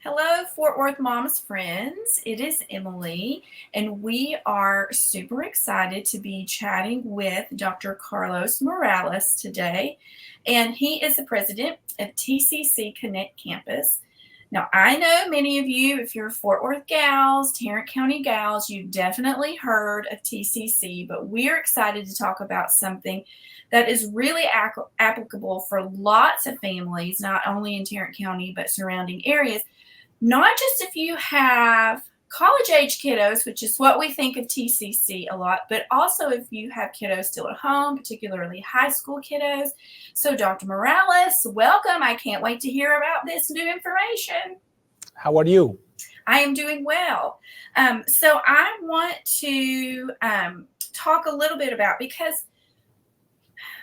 Hello, Fort Worth Moms friends. It is Emily, and we are super excited to be chatting with Dr. Carlos Morales today. And he is the president of TCC Connect Campus. Now, I know many of you, if you're Fort Worth gals, Tarrant County gals, you've definitely heard of TCC, but we're excited to talk about something that is really applicable for lots of families, not only in Tarrant County, but surrounding areas. Not just if you have college age kiddos, which is what we think of TCC a lot, but also if you have kiddos still at home, particularly high school kiddos. So, Dr. Morales, welcome. I can't wait to hear about this new information. How are you? I am doing well. So, I want to talk a little bit about, because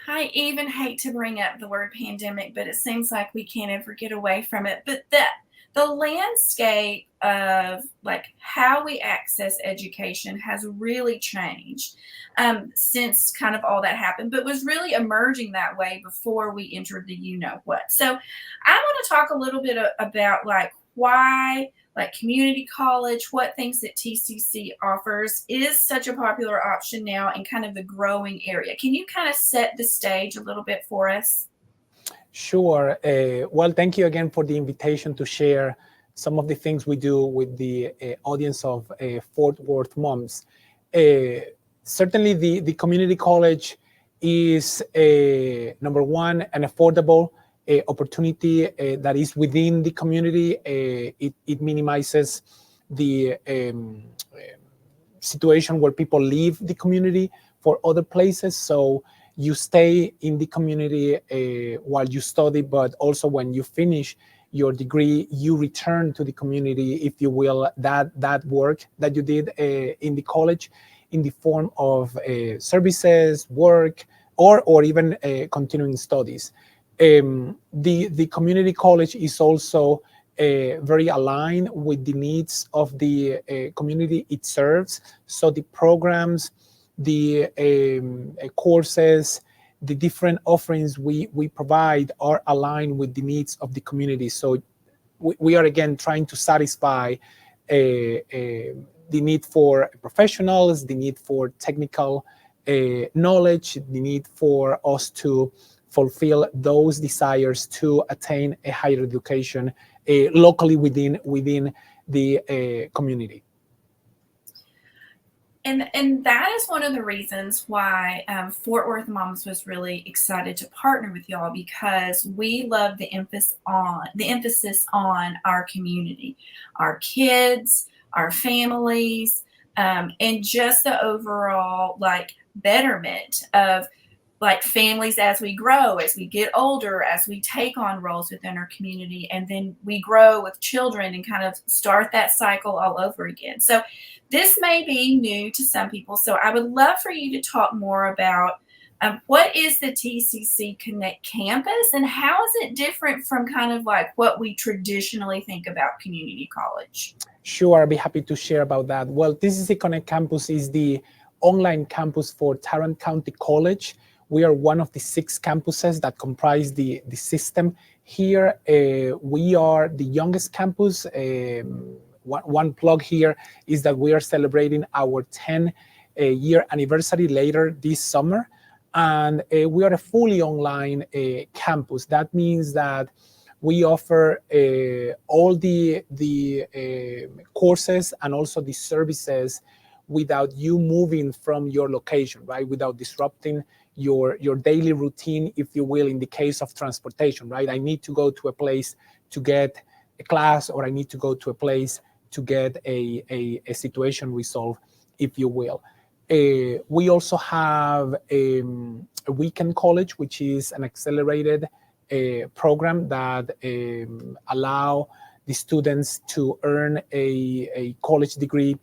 I even hate to bring up the word pandemic, but it seems like we can't ever get away from it. But the landscape of like how we access education has really changed since kind of all that happened, but was really emerging that way before we entered the you know what. So I want to talk a little bit about like why like community college, what things that TCC offers is such a popular option now in kind of the growing area. Can you kind of set the stage a little bit for us? Sure. Well, thank you again for the invitation to share some of the things we do with the audience of Fort Worth moms. Certainly, the community college is number one, an affordable opportunity that is within the community. It minimizes the situation where people leave the community for other places. So you stay in the community while you study, but also when you finish your degree, you return to the community, if you will, that work that you did in the college in the form of services, work, or even continuing studies. The community college is also very aligned with the needs of the community it serves. So the programs, the courses, the different offerings we provide are aligned with the needs of the community. So we are again trying to satisfy the need for professionals, the need for technical knowledge, the need for us to fulfill those desires to attain a higher education locally within the community. And that is one of the reasons why Fort Worth Moms was really excited to partner with y'all, because we love the emphasis on our community, our kids, our families, and just the overall like betterment of like families as we grow, as we get older, as we take on roles within our community, and then we grow with children and kind of start that cycle all over again. So this may be new to some people. So I would love for you to talk more about what is the TCC Connect Campus and how is it different from kind of like what we traditionally think about community college? Sure, I'll be happy to share about that. Well, TCC Connect Campus is the online campus for Tarrant County College. We are one of the 6 campuses that comprise the system here. We are the youngest campus. One plug here is that we are celebrating our 10-year anniversary later this summer. And we are a fully online campus. That means that we offer all the courses and also the services without you moving from your location, right? Without disrupting your daily routine, if you will, in the case of transportation, right? I need to go to a place to get a class, or I need to go to a place to get a situation resolved, if you will. We also have a weekend college, which is an accelerated program that allow the students to earn a college degree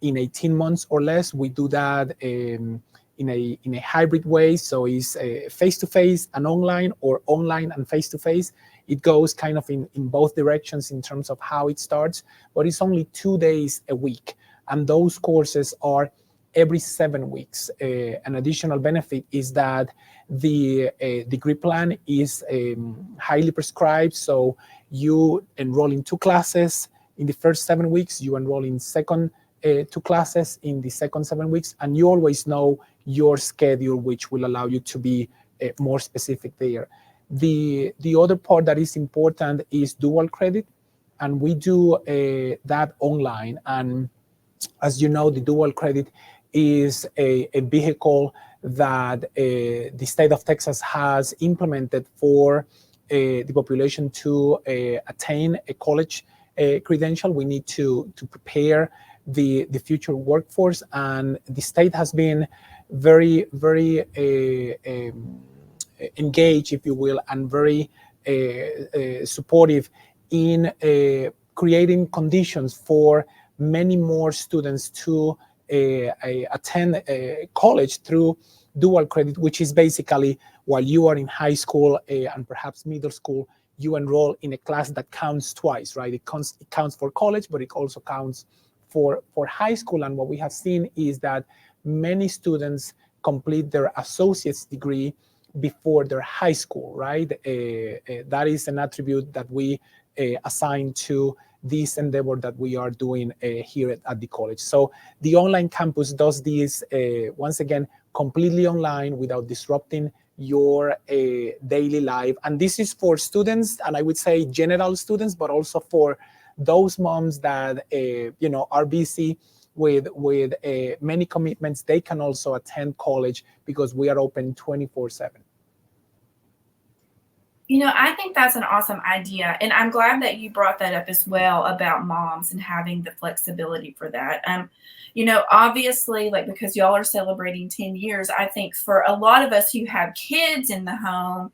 in 18 months or less. We do that in a hybrid way, so it's face-to-face and online, or online and face-to-face. It goes kind of in both directions in terms of how it starts, but it's only 2 days a week, and those courses are every 7 weeks. An additional benefit is that the degree plan is highly prescribed, so You enroll in 2 classes in the first 7 weeks, you enroll in second 2 classes in the second 7 weeks, and you always know your schedule, which will allow you to be more specific there. The other part that is important is dual credit, and we do that online. And as you know, the dual credit is a vehicle that the state of Texas has implemented for the population to attain a college credential. We need to prepare the future workforce, and the state has been very, very engaged, if you will, and very supportive in creating conditions for many more students to attend college through dual credit, which is basically while you are in high school and perhaps middle school, you enroll in a class that counts twice, right? It counts for college, but it also counts for high school. And what we have seen is that many students complete their associate's degree before their high school, right? That is an attribute that we assign to this endeavor that we are doing here at the college. So the online campus does this, once again, completely online without disrupting your daily life. And this is for students, and I would say general students, but also for those moms that are busy with many commitments. They can also attend college because we are open 24/7. I think that's an awesome idea. And I'm glad that you brought that up as well about moms and having the flexibility for that. Obviously, like, because y'all are celebrating 10 years, I think for a lot of us who have kids in the home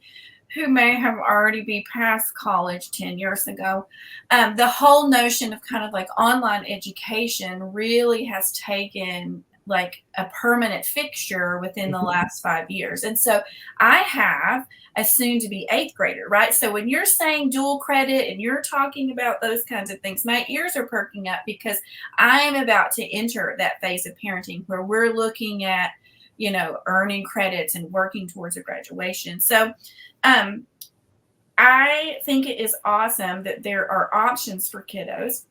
who may have already be past college 10 years ago, the whole notion of kind of like online education really has taken like a permanent fixture within the last 5 years. And so I have a soon to be 8th grader, right? So when you're saying dual credit and you're talking about those kinds of things, my ears are perking up because I am about to enter that phase of parenting where we're looking at, earning credits and working towards a graduation. So I think it is awesome that there are options for kiddos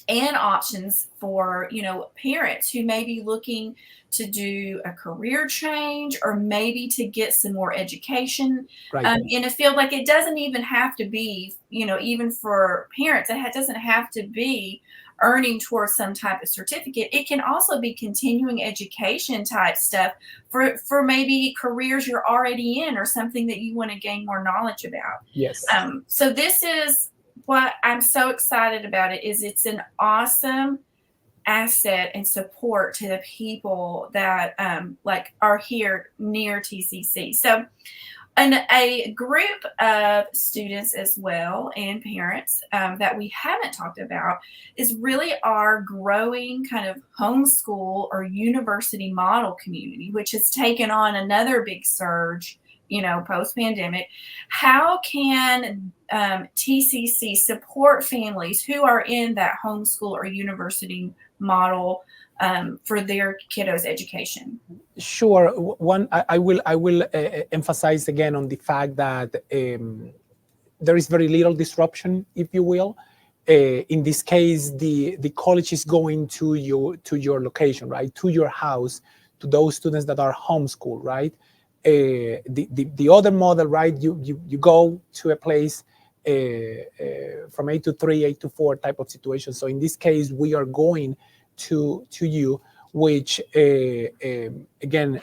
and options for parents who may be looking to do a career change or maybe to get some more education Right. in a field. Like, it doesn't even have to be, even for parents, it doesn't have to be earning towards some type of certificate. It can also be continuing education type stuff for maybe careers you're already in or something that you want to gain more knowledge about. Yes. So this is what I'm so excited about. It's an awesome asset and support to the people that are here near TCC. So, and a group of students as well and parents that we haven't talked about is really our growing kind of homeschool or university model community, which has taken on another big surge post-pandemic. How can TCC support families who are in that homeschool or university model for their kiddos' education? Sure. One, I will emphasize again on the fact that there is very little disruption, if you will. In this case, the college is going to your location, right, to your house, to those students that are homeschooled, right. The other model, right, you go to a place from 8 to 3, 8 to 4 type of situation. So in this case, we are going to you, which again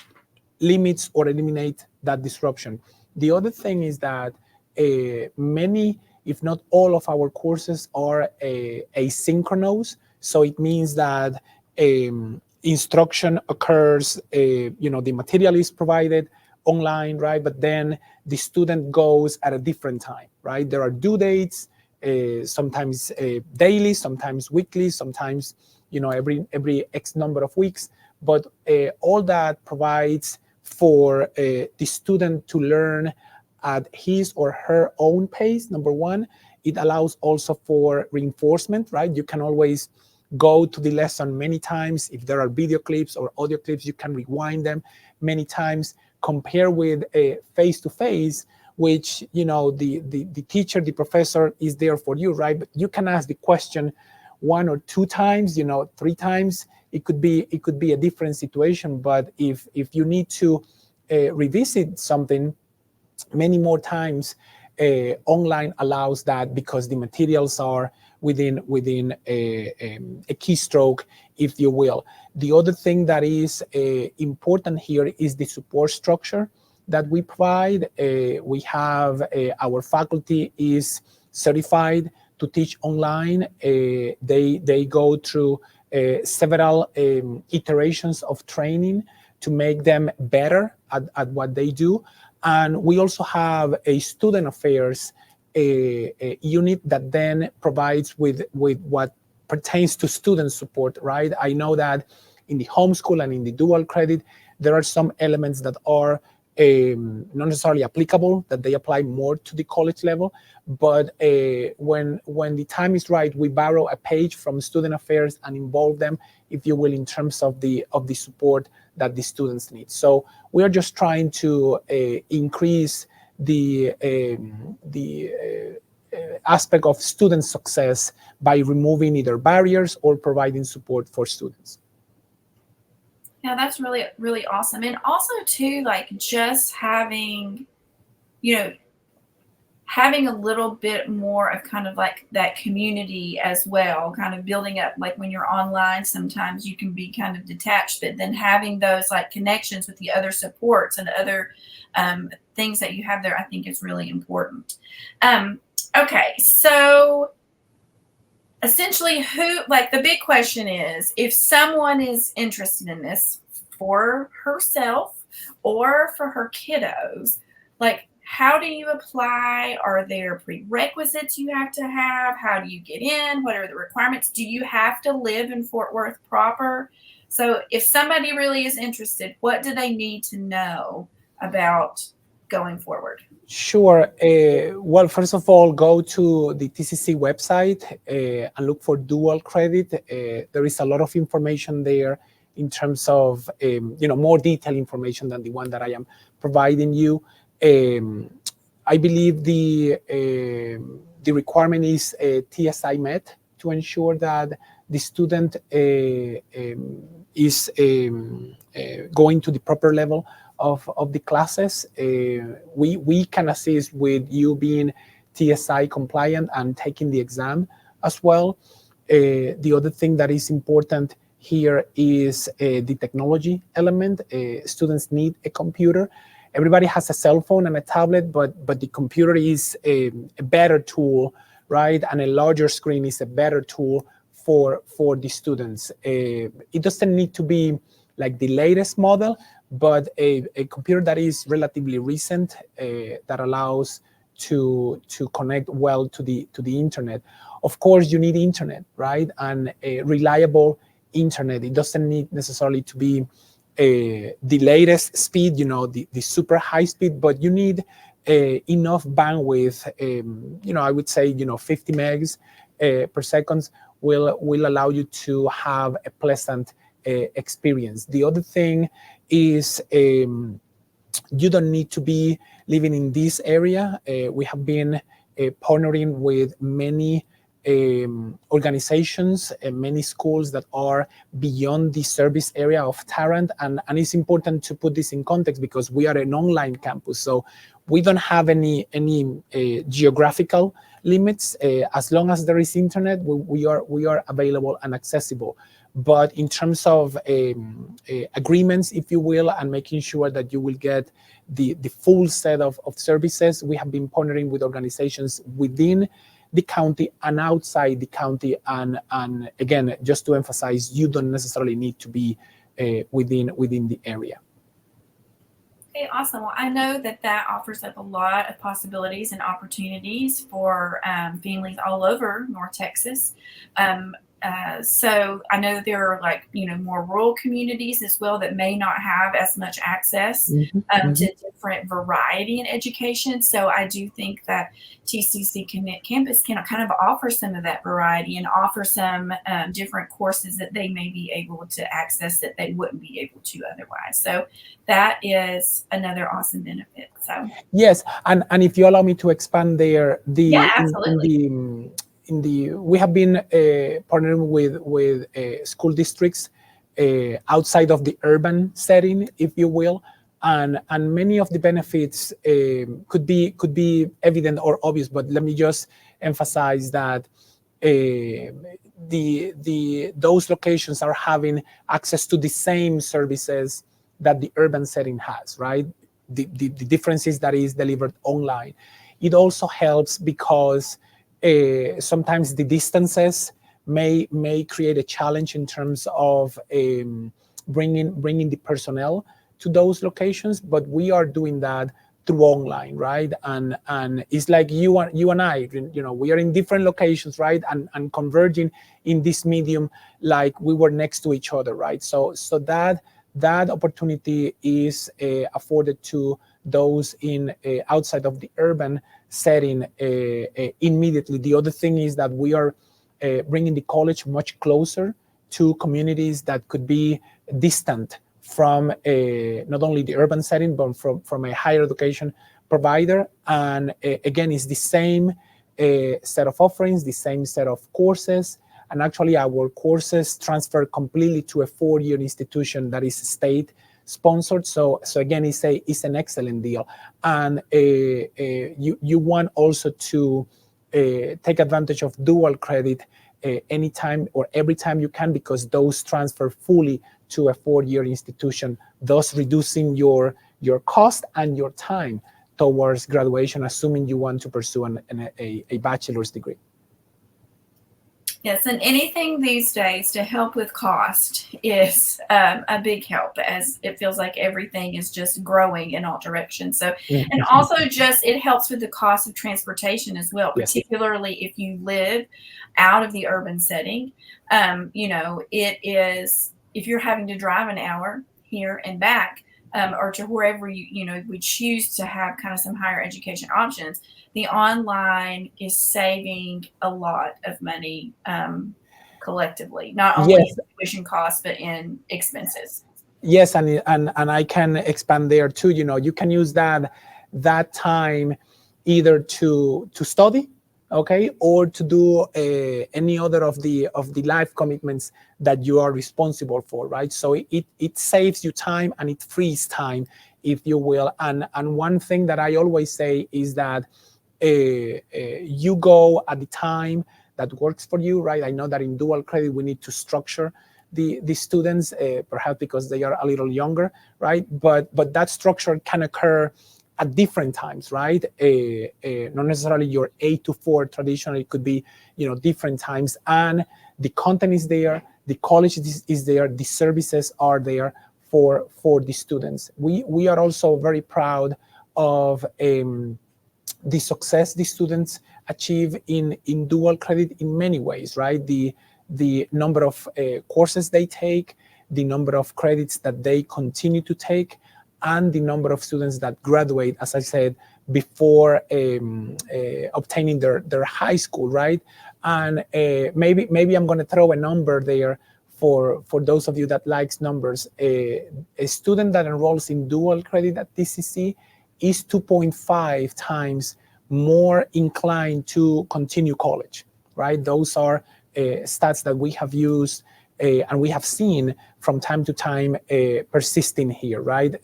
limits or eliminate that disruption. The other thing is that many, if not all, of our courses are asynchronous. So it means that instruction occurs, the material is provided online, right? But then the student goes at a different time, right? There are due dates, sometimes daily, sometimes weekly, sometimes every X number of weeks. But all that provides for the student to learn at his or her own pace. Number one, it allows also for reinforcement, right? You can always go to the lesson many times. If there are video clips or audio clips, you can rewind them many times. Compare with face-to-face, which, the teacher, the professor is there for you, right? But you can ask the question 1 or 2 times, 3 times. It could be a different situation. But if you need to revisit something many more times, online allows that, because the materials are within a keystroke, if you will. The other thing that is important here is the support structure that we provide. We have our faculty is certified to teach online. They go through several iterations of training to make them better at what they do. And we also have a student affairs a unit that then provides with what pertains to student support, right? I know that in the homeschool and in the dual credit, there are some elements that are not necessarily applicable, that they apply more to the college level. But when the time is right, we borrow a page from student affairs and involve them, if you will, in terms of the support that the students need. So we are just trying to increase the aspect of student success by removing either barriers or providing support for students. Yeah, that's really, really awesome. And also too, like just having, you know, having a little bit more of kind of like that community as well, kind of building up, like when you're online, sometimes you can be kind of detached, but then having those like connections with the other supports and other things that you have there, I think is really important. Okay, so essentially, like the big question is, if someone is interested in this for herself or for her kiddos, like how do you apply? Are there prerequisites you have to have? How do you get in? What are the requirements? Do you have to live in Fort Worth proper? So if somebody really is interested, what do they need to know about going forward? Sure. Well, first of all, go to the TCC website and look for dual credit. There is a lot of information there in terms of more detailed information than the one that I am providing you. I believe the requirement is TSI met to ensure that the student is going to the proper level of the classes. We can assist with you being TSI compliant and taking the exam as well. The other thing that is important here is the technology element. Students need a computer. Everybody has a cell phone and a tablet, but the computer is a better tool, right? And a larger screen is a better tool for the students. It doesn't need to be like the latest model, but a computer that is relatively recent, that allows to connect well to the internet. Of course, you need internet, right? And a reliable internet. It doesn't need necessarily to be the latest speed, the super high speed, but you need enough bandwidth. I would say 50 megs per second will allow you to have a pleasant experience. The other thing is you don't need to be living in this area. We have been partnering with many organizations and many schools that are beyond the service area of Tarrant, and it's important to put this in context because we are an online campus, so we don't have any geographical limits. As long as there is internet, we are available and accessible. But in terms of agreements, if you will, and making sure that you will get the full set of services, we have been partnering with organizations within the county and outside the county. And again, just to emphasize, you don't necessarily need to be within the area. Okay, awesome. Well, I know that offers up a lot of possibilities and opportunities for families all over North Texas. So I know that there are like, more rural communities as well that may not have as much access Mhm, to mhm. different variety in education. So I do think that TCC Connect Campus can kind of offer some of that variety and offer some different courses that they may be able to access that they wouldn't be able to otherwise. So that is another awesome benefit. So Yes, and if you allow me to expand there, yeah, the absolutely. in the we have been partnering with school districts outside of the urban setting, if you will, and many of the benefits could be evident or obvious. But let me just emphasize that the those locations are having access to the same services that the urban setting has, right? The difference is that is delivered online. It also helps because sometimes the distances may create a challenge in terms of bringing the personnel to those locations, but we are doing that through online, right? And it's like you and I, we are in different locations, right? And converging in this medium like we were next to each other, right? So that opportunity is afforded to those in outside of the urban setting immediately. The other thing is that we are bringing the college much closer to communities that could be distant from not only the urban setting but from a higher education provider. And again, it's the same set of offerings, the same set of courses. And actually, our courses transfer completely to a 4-year institution that is state sponsored. So again, it's an excellent deal. And you want also to take advantage of dual credit anytime or every time you can, because those transfer fully to a 4-year institution, thus reducing your cost and your time towards graduation, assuming you want to pursue a bachelor's degree. Yes, and anything these days to help with cost is a big help, as it feels like everything is just growing in all directions. So, and Mhm. also just it helps with the cost of transportation as well, Yes. particularly if you live out of the urban setting. It is if you're having to drive an hour here and back, or to wherever we choose to have kind of some higher education options, the online is saving a lot of money collectively, not only in Yes. tuition costs, but in expenses. Yes, and I can expand there too. You can use that time either to study, okay, or to do any other of the life commitments that you are responsible for, right? So it saves you time and it frees time, if you will. And one thing that I always say is that you go at the time that works for you, right? I know that in dual credit we need to structure the students, perhaps because they are a little younger, right? But that structure can occur at different times, right? Not necessarily your 8 to 4 traditionally, it could be different times, and the content is there, the college is there, the services are there for the students. We are also very proud of the success the students achieve in dual credit in many ways, right? The number of courses they take, the number of credits that they continue to take, and the number of students that graduate, as I said, before obtaining their high school, right? And maybe I'm going to throw a number there for those of you that likes numbers. A student that enrolls in dual credit at TCC is 2.5 times more inclined to continue college, right? Those are stats that we have used and we have seen from time to time persisting here, right?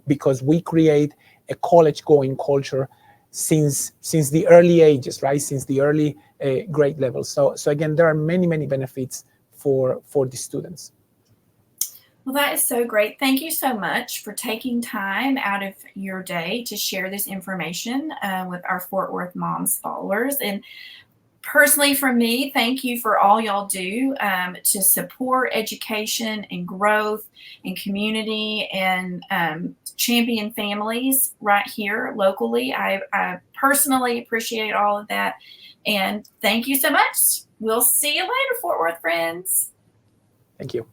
Because we create a college-going culture since the early ages, right? Since the early grade levels. So again, there are many benefits for the students. Well, that is so great. Thank you so much for taking time out of your day to share this information with our Fort Worth Moms followers. And personally, from me, thank you for all y'all do to support education and growth and community and champion families right here locally. I personally appreciate all of that. And thank you so much. We'll see you later, Fort Worth friends. Thank you.